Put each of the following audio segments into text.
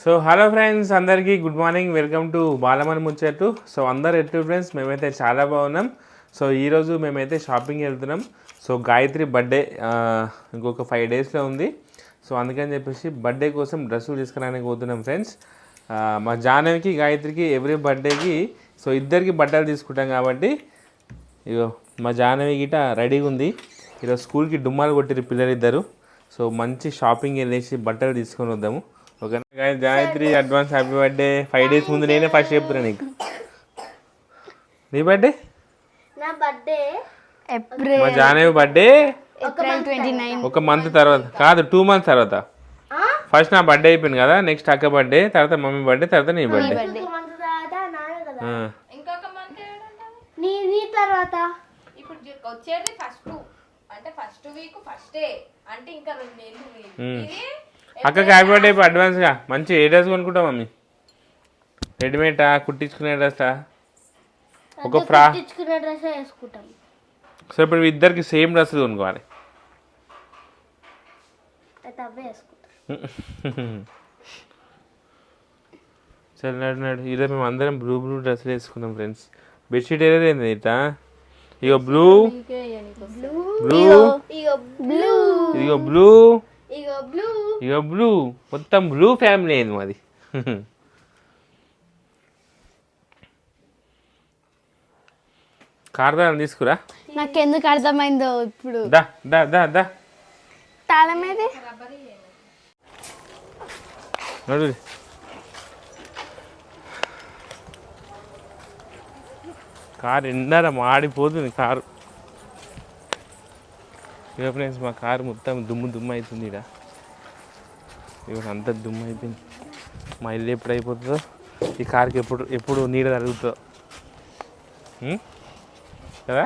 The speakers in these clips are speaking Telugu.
సో హలో ఫ్రెండ్స్, అందరికీ good morning. Welcome to Balamani ముచ్చట్లు. సో అందరు ఎట్లు ఫ్రెండ్స్, మేమైతే చాలా బాగున్నాం. సో ఈరోజు మేమైతే షాపింగ్ వెళ్తున్నాం. సో గాయత్రి బర్త్డే ఇంకొక 5 డేస్లో ఉంది. సో అందుకని చెప్పేసి బర్త్డే కోసం డ్రెస్సులు తీసుకురానికి పోతున్నాం ఫ్రెండ్స్. మా జానవికి గాయత్రికి ఎవ్రీ బర్త్డేకి సో ఇద్దరికి బట్టలు తీసుకుంటాం కాబట్టి ఇగో మా జానవి గిట రెడీగా ఉంది. ఈరోజు స్కూల్కి డుమ్మాలు కొట్టిరు పిల్లలిద్దరు. సో మంచి షాపింగ్ వెళ్ళేసి బట్టలు తీసుకొని వద్దాము. ఓకేనా Gayatri, advance happy birthday. 5 days ముందు నేనే ఫస్ట్ చెప్తున్నా నీకు. నీ బర్త్డే? నా బర్త్డే ఏప్రిల్ మా జానవి బర్త్డే ఏప్రిల్ 29. ఒక మంత్ తర్వాత కాదు, 2 months తర్వాత. ఫస్ట్ నా బర్త్డే అయిపోయింది కదా, నెక్స్ట్ అక్క బర్త్డే, తర్వాత మమ్మీ బర్త్డే, తర్వాత నీ బర్త్డే. ఇంకొక మంత్ నీ తర్వాత ఇప్పుడు వచ్చేది ఫస్ట్, అంటే ఫస్ట్ వీక్ ఫస్ట్ డే, అంటే ఇంకా 2 నెలలు. ఇది అక్కకి హ్యాపీ బర్త్డే అయిపోయి అడ్వాన్స్గా. మంచి ఏ డ్రెస్ కొనుక్కుంటావు మమ్మీ? రెడీమేడా, కుట్టించుకునే డ్రెస్సా? ఒక తెచ్చుకునే డ్రెస్ వేసుకుంటాం. సో ఇప్పుడు ఇద్దరికి సేమ్ డ్రెస్సులు కొనుక్కోవాలి. అయితే అవే వేసుకుంటాం. సరే నడు. ఈరోజు మేము అందరం బ్లూ డ్రెస్సులు వేసుకున్నాం ఫ్రెండ్స్. బెడ్షీట్ ఏదైతే ఏంది ఇట్లా? ఇగో బ్లూ, బ్లూ, ఇగో బ్లూ, ఇదిగో బ్లూ, ఇగో బ్లూ, ఇగో బ్లూ. మొత్తం బ్లూ ఫ్యామిలీ అయింది మాది. కార్దాలను తీసుకురా. నాకెందుకు అర్థమైందో ఇప్పుడు. దా దా దా దా తాళం ఏది? నడు. కారు ఎండర మాడిపోతుంది కారు. ఇక ఫ్రెండ్స్ మా కారు మొత్తం దుమ్ము అవుతుంది. ఇక్కడ ఇక అంత దుమ్ము అయిపోయింది. మా ఇల్లు ఎప్పుడు అయిపోతుందో, ఈ కార్కి ఎప్పుడు నీడ తరుగుతుందో కదా.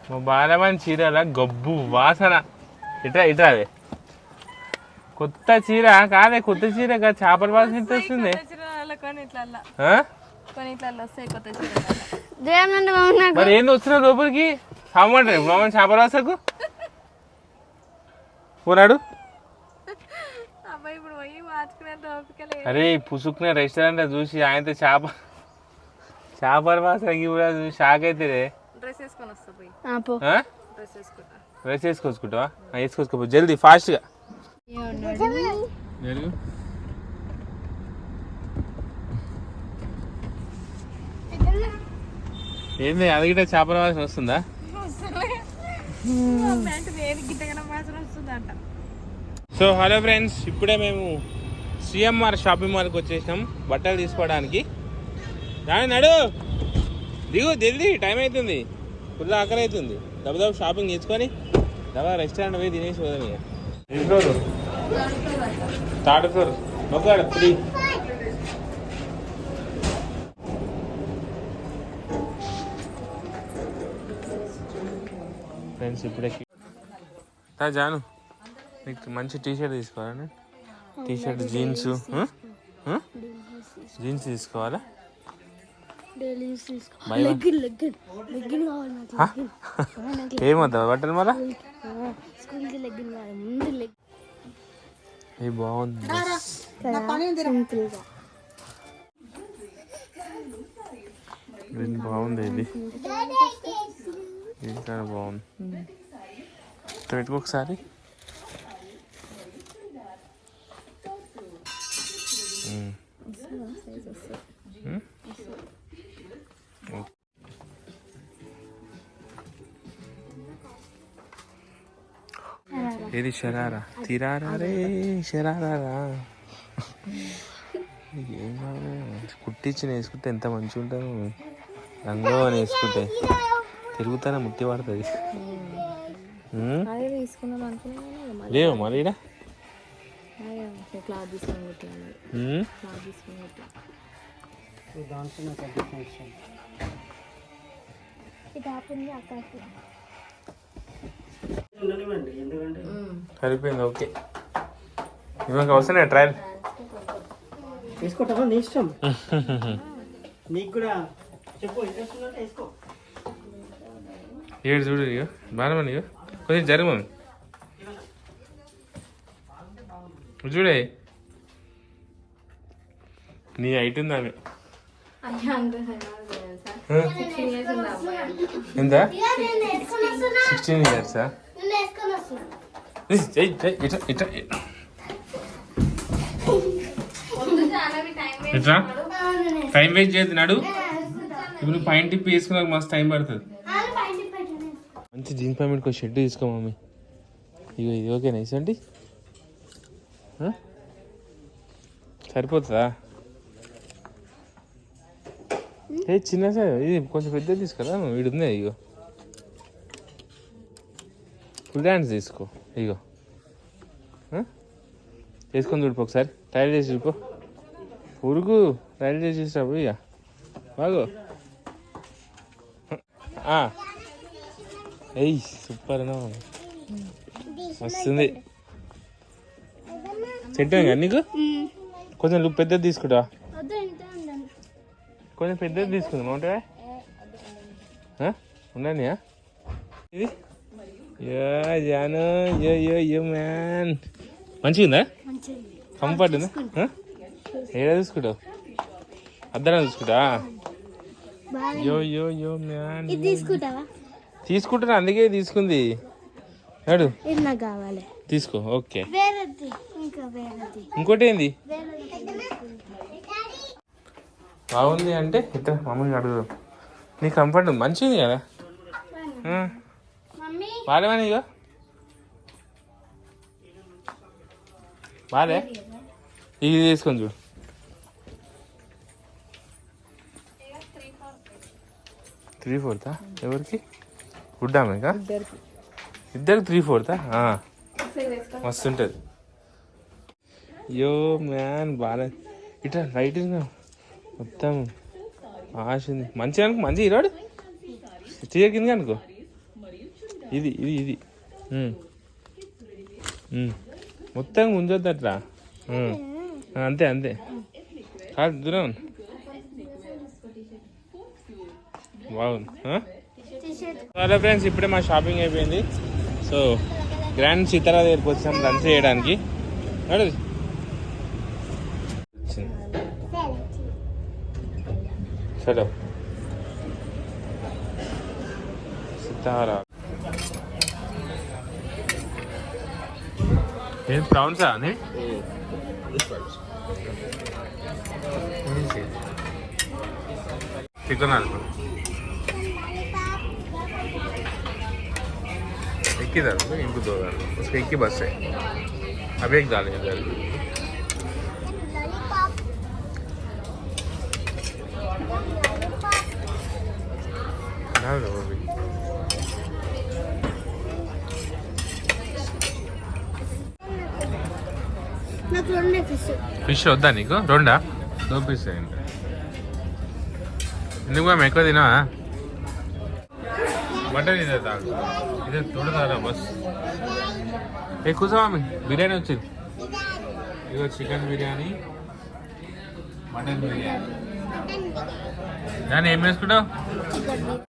మా బాలమని చీరల గబ్బు వాసన. ఇట్రా అదే కొత్త చీర కాదే, కొత్త చీర కాదు, చేపల వాసన ఇట్లా వస్తుంది. మరి ఏంది వచ్చిన లోపలికి సామంటారు ఇప్పుడు చేపల వాసకు పోనాడు. అరే పుసుకునే రెస్టారెంట్ చూసి ఆయనతో చేపల వాసనకి కూడా చూసి షాక్ అయితే. డ్రెస్ వేసుకొచ్చుకుంటావా? వేసుకొచ్చుకో జల్దీ ఫాస్ట్గా. ఏంది అది గిట్ట చేపల వాసన వస్తుందా? సో హలో ఫ్రెండ్స్, ఇప్పుడే మేము సిఎంఆర్ షాపింగ్ మాల్కి వచ్చేసాం బట్టలు తీసుకోవడానికి. నడు దిగు, జల్దీ టైం అవుతుంది, ఫుల్ ఆకలి అవుతుంది. దెబ్బ షాపింగ్ చేసుకొని దబా రెస్టారెంట్ పోయి తినేసి పోదాం. ఇక ఏ ఫ్లోర్? 3rd floor. ఒకడు ఫ్రీ. ఫ్రెండ్స్ ఇప్పుడే జాను నీకు మంచి టీషర్ట్ తీసుకోవాలా? టీషర్ట్ జీన్స్ తీసుకోవాలా? ఏమొద్దా బట్టలు మళ్ళా? ఇది బాగుంది, బాగుంది. ఇది చాలా బాగుంది. పెట్టుకో ఒకసారి. ఇది షరారా తిరారా రే షరారా. కుట్టించి వేసుకుంటే ఎంత మంచిగా ఉంటాను. రంగు అని వేసుకుంటే తిరుగుతానే ముట్టి పడుతుంది. లేవు మరి ఈడ సరిపోయింది. ఓకే, ఇవాళ వస్తున్నాయి ట్రయల్ తీసుకుంటావా? నీ ఇష్టం. నీకు కూడా చెప్పు, ఇంట్రెస్ట్ ఉందంటే వేసుకో. ఏడు చూడు, ఇక బాగా కొంచెం జరుగు. చూడే నీ హైట్ ఉంది ఆమె అయ్యా అంకుల్ ఎంత ఇక నేను వేసుకొని వస్తున్నా 16 ఇయర్సా నేను వేసుకొని వస్తున్నా ఇట్లా నేను టైం వేస్ట్ చేస్తున్నాడు ఇప్పుడు పైన టిప్ వేసుకున్నాక మస్తు టైం పడుతుంది మంచి జీన్స్ ప్యాంట్ ఒక షర్ట్ తీసుకో మమ్మీ ఇగో ఇది ఓకేనా ఇసండి సరిపోతుందా ఏ చిన్న సార్ ఇది కొంచెం పెద్దది తీసుకురా వీడు ఉంది ఇగో ఫుల్ హ్యాండ్స్ తీసుకో ఇగో వేసుకొని చూడిపో ఒకసారి ట్రయల్ చేసి చూడిపో పురుగు ట్రయల్ చేసి చూసినప్పుడు ఇక బాగో ఎయ్ సూపర్ వస్తుంది సెట్ అయిందా నీకు కొంచెం నువ్వు పెద్దది తీసుకుంటా కొంచెం పెద్దది తీసుకుందాం ఉంటావా ఉన్నాయా ఇది జాను యో మ్యాన్ మంచిగా ఉందా కంఫర్ట్ ఉందా ఏడా తీసుకుంటావు అద్దరా తీసుకుంటా యో మ్యాన్ తీసుకుంటావా తీసుకుంటున్నా అందుకే తీసుకుంది అడు ఇది నాకు కావాలి తీసుకో ఓకే వేరేది ఇంకా వేరేది ఇంకోటి ఏంది బాగుంది అంటే ఇట్లా మమ్మల్ని అడుగు నీ కంఫర్ట్ ఉంది మంచిగా ఉంది కదా మమ్మీ బాగాలేమని ఇక బాగాలే ఇది తీసుకొని చూడు త్రీ ఫోర్తా ఎవరికి గుడ్డామేకా ఇద్దరికి 3/4 మస్తు ఉంటుంది యో మ్యాన్ బాగా ఇట్లా రైట్ మొత్తం ఆశ ఉంది మంచిగా అనుకో మంచి ఈరోడు కింద అనుకో ఇది ఇది ఇది మొత్తం ముంచొద్దు అట్లా అంతే అంతే కాదు దూరం బాగుంది హలో ఫ్రెండ్స్ ఇప్పుడే మా షాపింగ్ అయిపోయింది సో గ్రాండ్ సీతారా దగ్గరికి వచ్చాం లంచ్ చేయడానికి చలో సీతారా ఏం ప్రాన్సా అని చికెన్ అనుకో एक ही दाल इनको 2 दाल उसका एक ही बस है अब एक दाल है दाल डाल दो अभी నాకు రెండు ఫిష్ ఫిష్ వద్దా నీకు రెండా 2 పీస్ అయింది ఎందుకు మేము ఎక్కువ తినా मटन इधर दाल इधर थोड़ा सारा बस एक कुछ बिरयानी వచ్చింది ఇగో చికెన్ బిర్యానీ మటన్ బిర్యానీ దాన్ని ఏం వేసుకుంటావు